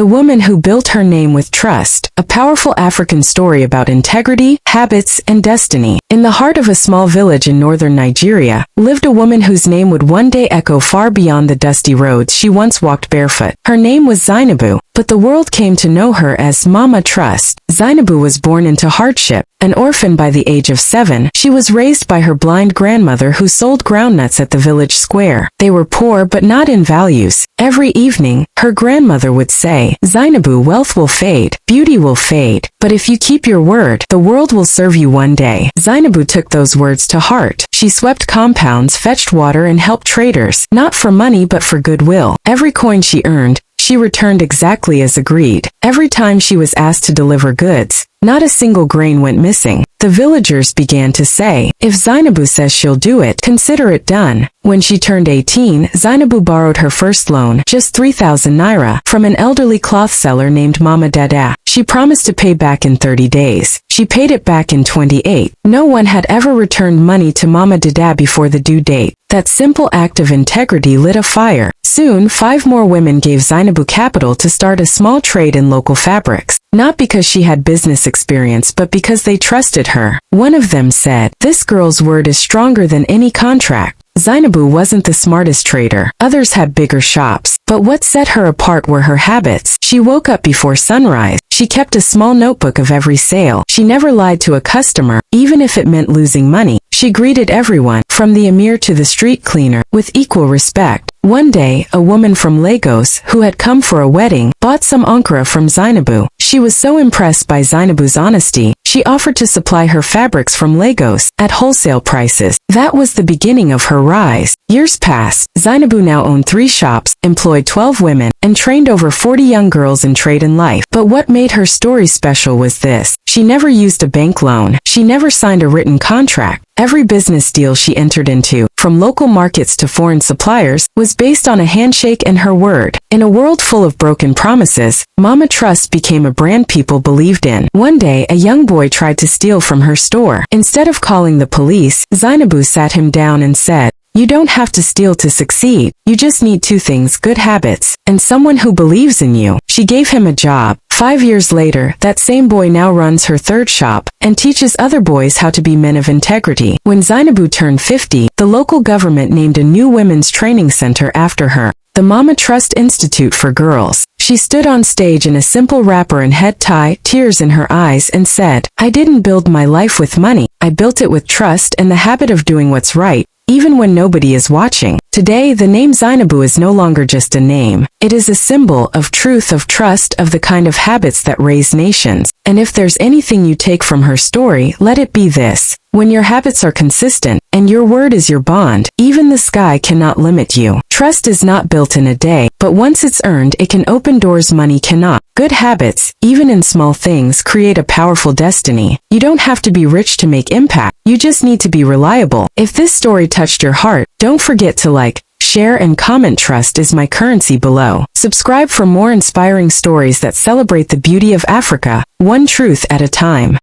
The Woman Who Built Her Name with Trust, a powerful African story about integrity, habits, and destiny. In the heart of a small village in northern Nigeria, lived a woman whose name would one day echo far beyond the dusty roads she once walked barefoot. Her name was Zainabu, but the world came to know her as Mama Trust. Zainabu was born into hardship. An orphan by the age of 7, she was raised by her blind grandmother who sold groundnuts at the village square. They were poor but not in values. Every evening, her grandmother would say, "Zainabu, wealth will fade, beauty will fade, but if you keep your word, the world will serve you one day." Zainabu took those words to heart. She swept compounds, fetched water, and helped traders, not for money but for goodwill. Every coin she earned, she returned exactly as agreed. Every time she was asked to deliver goods, not a single grain went missing. The villagers began to say, "If Zainabu says she'll do it, consider it done." When she turned 18, Zainabu borrowed her first loan, just 3,000 naira, from an elderly cloth seller named Mama Dada. She promised to pay back in 30 days. She paid it back in 28. No one had ever returned money to Mama Dada before the due date. That simple act of integrity lit a fire. Soon, 5 more women gave Zainabu capital to start a small trade in local fabrics. Not because she had business experience but because they trusted her. One of them said, "This girl's word is stronger than any contract." Zainabu wasn't the smartest trader. Others had bigger shops. But what set her apart were her habits. She woke up before sunrise. She kept a small notebook of every sale. She never lied to a customer, even if it meant losing money. She greeted everyone, from the emir to the street cleaner, with equal respect. One day, a woman from Lagos, who had come for a wedding, bought some ankara from Zainabu. She was so impressed by Zainabu's honesty, she offered to supply her fabrics from Lagos, at wholesale prices. That was the beginning of her rise. Years passed. Zainabu now owned 3 shops, employed 12 women, and trained over 40 young girls in trade and life. But what made her story special was this. She never used a bank loan. She never signed a written contract. Every business deal she entered into, from local markets to foreign suppliers, was based on a handshake and her word. In a world full of broken promises, Mama Trust became a brand people believed in. One day, a young boy tried to steal from her store. Instead of calling the police, Zainabu sat him down and said, "You don't have to steal to succeed. You just need 2 things: good habits, and someone who believes in you." She gave him a job. 5 years later, that same boy now runs her 3rd shop, and teaches other boys how to be men of integrity. When Zainabu turned 50, the local government named a new women's training center after her, the Mama Trust Institute for Girls. She stood on stage in a simple wrapper and head tie, tears in her eyes, and said, "I didn't build my life with money. I built it with trust and the habit of doing what's right, even when nobody is watching." Today, the name Zainabu is no longer just a name. It is a symbol of truth, of trust, of the kind of habits that raise nations. And if there's anything you take from her story, let it be this. When your habits are consistent, and your word is your bond, even the sky cannot limit you. Trust is not built in a day, but once it's earned, it can open doors money cannot. Good habits, even in small things, create a powerful destiny. You don't have to be rich to make impact. You just need to be reliable. If this story touched your heart, don't forget to like, share, and comment. Trust is my currency below. Subscribe for more inspiring stories that celebrate the beauty of Africa, one truth at a time.